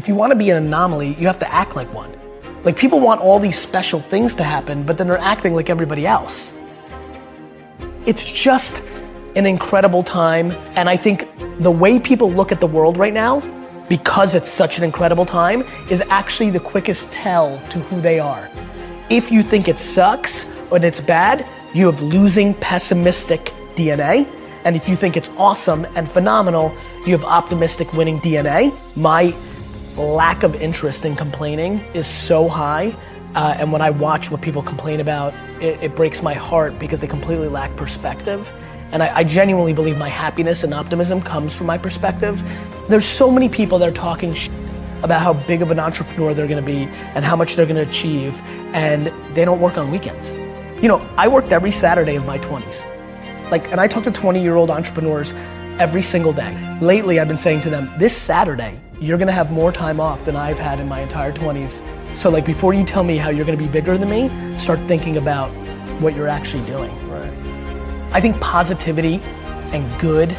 if you want to be an anomaly, you have to act like one. Like people want all these special things to happen, but then they're acting like everybody else. It's just an incredible time. And I think the way people look at the world right now, because it's such an incredible time, is actually the quickest tell to who they are. If you think it sucks or it's bad, you have losing, pessimistic DNA. And if you think it's awesome and phenomenal, you have optimistic, winning DNA. My lack of interest in complaining is so high. And when I watch what people complain about, it breaks my heart because they completely lack perspective. And I genuinely believe my happiness and optimism comes from my perspective. There's so many people that are talking about how big of an entrepreneur they're gonna be and how much they're gonna achieve, and they don't work on weekends. You know, I worked every Saturday of my 20s. And I talk to 20-year-old entrepreneurs every single day. Lately, I've been saying to them, this Saturday, you're gonna have more time off than I've had in my entire 20s. So before you tell me how you're gonna be bigger than me, start thinking about what you're actually doing. Right. I think positivity and good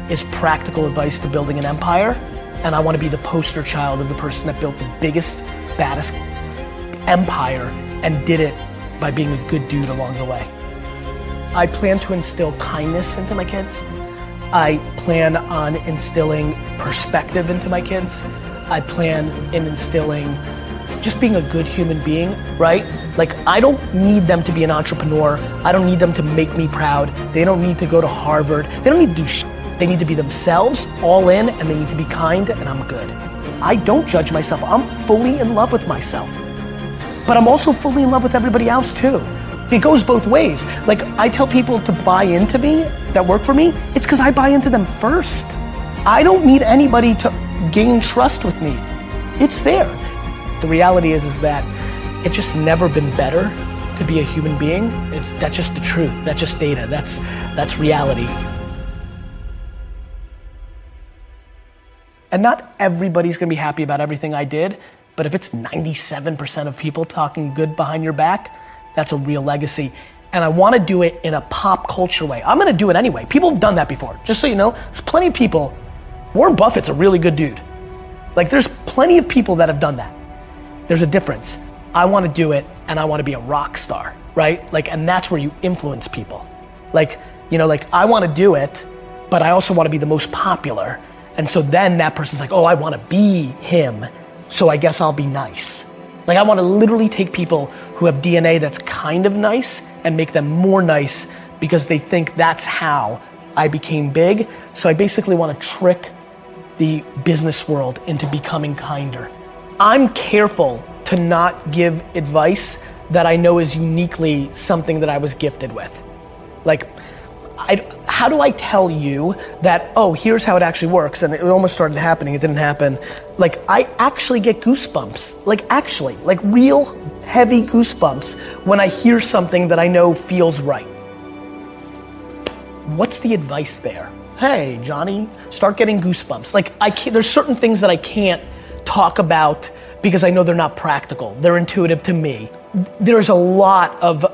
is practical advice to building an empire, and I wanna be the poster child of the person that built the biggest, baddest empire and did it by being a good dude along the way. I plan to instill kindness into my kids. I plan on instilling perspective into my kids. I plan in instilling just being a good human being, right? I don't need them to be an entrepreneur. I don't need them to make me proud. They don't need to go to Harvard. They don't need to do shit. They need to be themselves, all in, and they need to be kind, and I'm good. I don't judge myself. I'm fully in love with myself. But I'm also fully in love with everybody else too. It goes both ways. I tell people to buy into me, that work for me, it's because I buy into them first. I don't need anybody to gain trust with me. It's there. The reality is that it's just never been better to be a human being. That's just the truth. That's just data. That's reality. And not everybody's gonna be happy about everything I did, but if it's 97% of people talking good behind your back, that's a real legacy. And I wanna do it in a pop culture way. I'm gonna do it anyway. People have done that before. Just so you know, there's plenty of people. Warren Buffett's a really good dude. There's plenty of people that have done that. There's a difference. I wanna do it and I wanna be a rock star, right? And that's where you influence people. I wanna do it, but I also wanna be the most popular. And so then that person's like, oh, I wanna be him, so I guess I'll be nice. I wanna literally take people who have DNA that's kind of nice and make them more nice because they think that's how I became big. So I basically wanna trick the business world into becoming kinder. I'm careful to not give advice that I know is uniquely something that I was gifted with. How do I tell you that, oh, here's how it actually works, and it almost started happening, it didn't happen. I actually get goosebumps, real heavy goosebumps when I hear something that I know feels right. What's the advice there? Hey, Johnny, start getting goosebumps. There's certain things that I can't talk about because I know they're not practical. They're intuitive to me. There's a lot of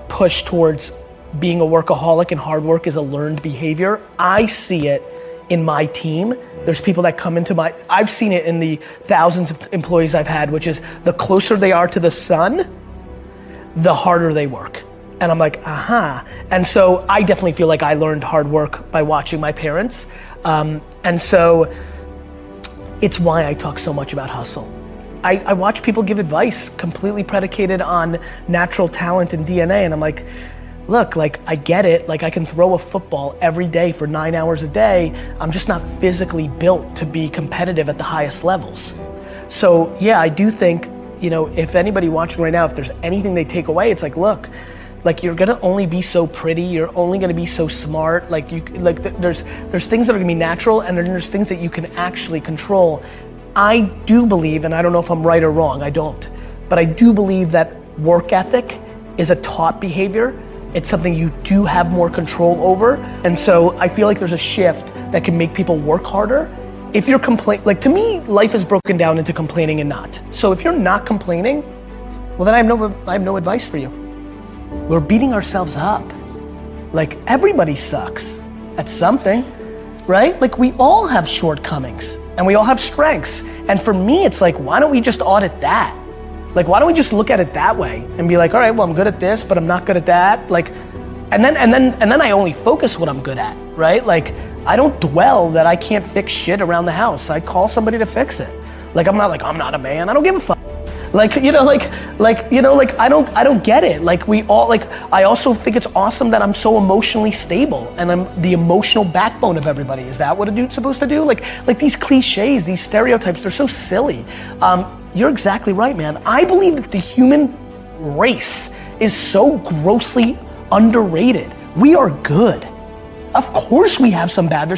push towards being a workaholic, and hard work is a learned behavior. I see it in my team. There's people that come into I've seen it in the thousands of employees I've had, which is the closer they are to the sun, the harder they work. And I'm like, aha. And so I definitely feel like I learned hard work by watching my parents. And so it's why I talk so much about hustle. I watch people give advice completely predicated on natural talent and DNA, and I'm like, look, I get it, I can throw a football every day for 9 hours a day, I'm just not physically built to be competitive at the highest levels. So yeah, I do think, if anybody watching right now, if there's anything they take away, it's look, you're gonna only be so pretty, you're only gonna be so smart, there's things that are gonna be natural, and then there's things that you can actually control. I do believe, and I don't know if I'm right or wrong, I don't, but I do believe that work ethic is a taught behavior. It's something you do have more control over. And so I feel like there's a shift that can make people work harder. If you're to me, life is broken down into complaining and not. So if you're not complaining, well then I have no advice for you. We're beating ourselves up. Everybody sucks at something, right? Like we all have shortcomings and we all have strengths. And for me, it's like, why don't we just audit that? Like, why don't we just look at it that way and be like, all right, well, I'm good at this, but I'm not good at that. Like, and then I only focus what I'm good at, right? Like, I don't dwell that I can't fix shit around the house. I call somebody to fix it. Like, I'm not a man. I don't give a fuck. Like, I don't get it. Like I also think it's awesome that I'm so emotionally stable and I'm the emotional backbone of everybody. Is that what a dude's supposed to do? Like these cliches, these stereotypes, they're so silly. You're exactly right, man. I believe that the human race is so grossly underrated. We are good. Of course we have some bad.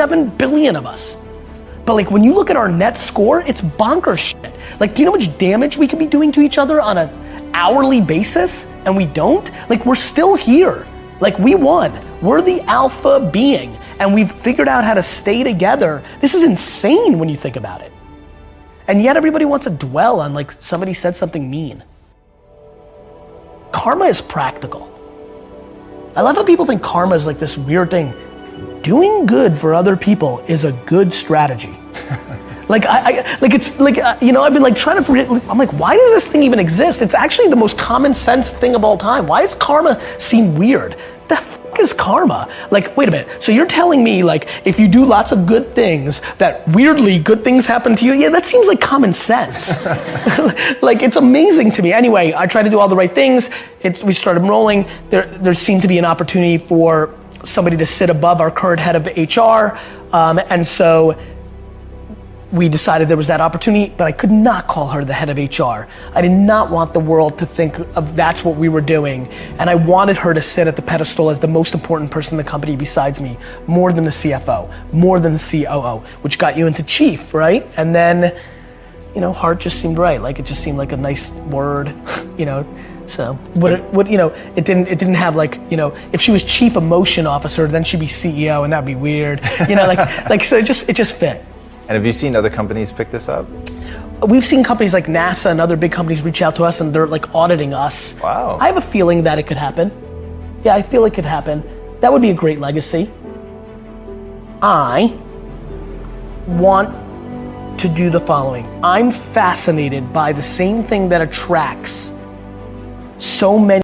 $7 billion of us. But like when you look at our net score, it's bonkers shit. Like, do you know how much damage we could be doing to each other on an hourly basis and we don't? Like, we're still here. Like, we won. We're the alpha being and we've figured out how to stay together. This is insane when you think about it. And yet everybody wants to dwell on like somebody said something mean. Karma is practical. I love how people think karma is like this weird thing. Doing good for other people is a good strategy. Like I've been like trying to, I'm like, why does this thing even exist? It's actually the most common sense thing of all time. Why does karma seem weird? The fuck is karma? Like, wait a minute. So you're telling me like, if you do lots of good things, that weirdly good things happen to you? Yeah, that seems like common sense. Like, it's amazing to me. Anyway, I tried to do all the right things. We started rolling. There seemed to be an opportunity for somebody to sit above our current head of HR. And so we decided there was that opportunity, but I could not call her the head of HR. I did not want the world to think of that's what we were doing. And I wanted her to sit at the pedestal as the most important person in the company besides me, more than the CFO, more than the COO, which got you into chief, right? And then, heart just seemed right. Like, it just seemed like a nice word, So it didn't have like, if she was chief emotion officer, then she'd be CEO and that'd be weird. So it just fit. And have you seen other companies pick this up? We've seen companies like NASA and other big companies reach out to us and they're like auditing us. Wow. I have a feeling that it could happen. Yeah, I feel it could happen. That would be a great legacy. I want to do the following. I'm fascinated by the same thing that attracts so many.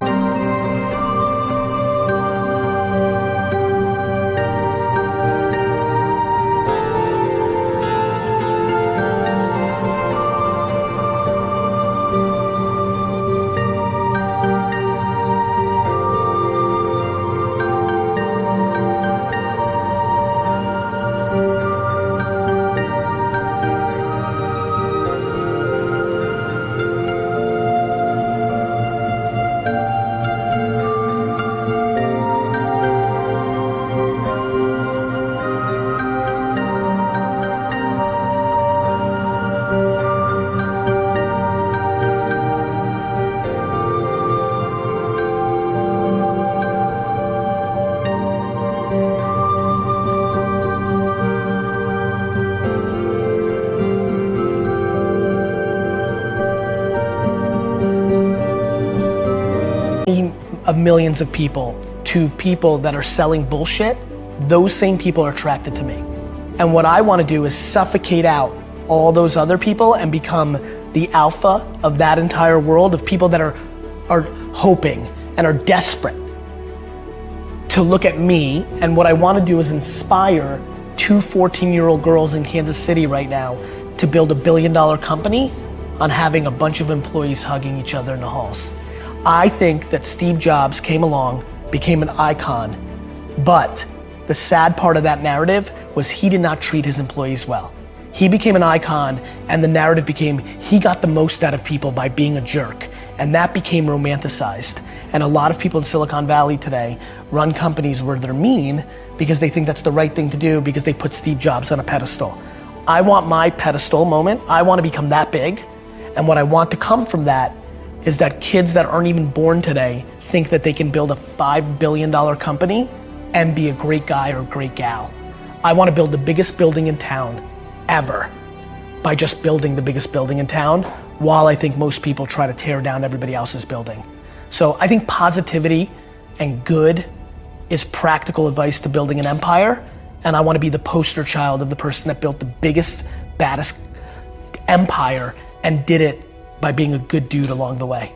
Of millions of people to people that are selling bullshit, those same people are attracted to me. And what I want to do is suffocate out all those other people and become the alpha of that entire world of people that are hoping and are desperate to look at me. And what I want to do is inspire two 14-year-old girls in Kansas City right now to build $1 billion company on having a bunch of employees hugging each other in the halls. I think that Steve Jobs came along, became an icon, but the sad part of that narrative was he did not treat his employees well. He became an icon, and the narrative became he got the most out of people by being a jerk, and that became romanticized. And a lot of people in Silicon Valley today run companies where they're mean because they think that's the right thing to do because they put Steve Jobs on a pedestal. I want my pedestal moment. I want to become that big, and what I want to come from that is that kids that aren't even born today think that they can build a $5 billion company and be a great guy or a great gal. I want to build the biggest building in town ever by just building the biggest building in town, while I think most people try to tear down everybody else's building. So I think positivity and good is practical advice to building an empire, and I want to be the poster child of the person that built the biggest, baddest empire and did it by being a good dude along the way.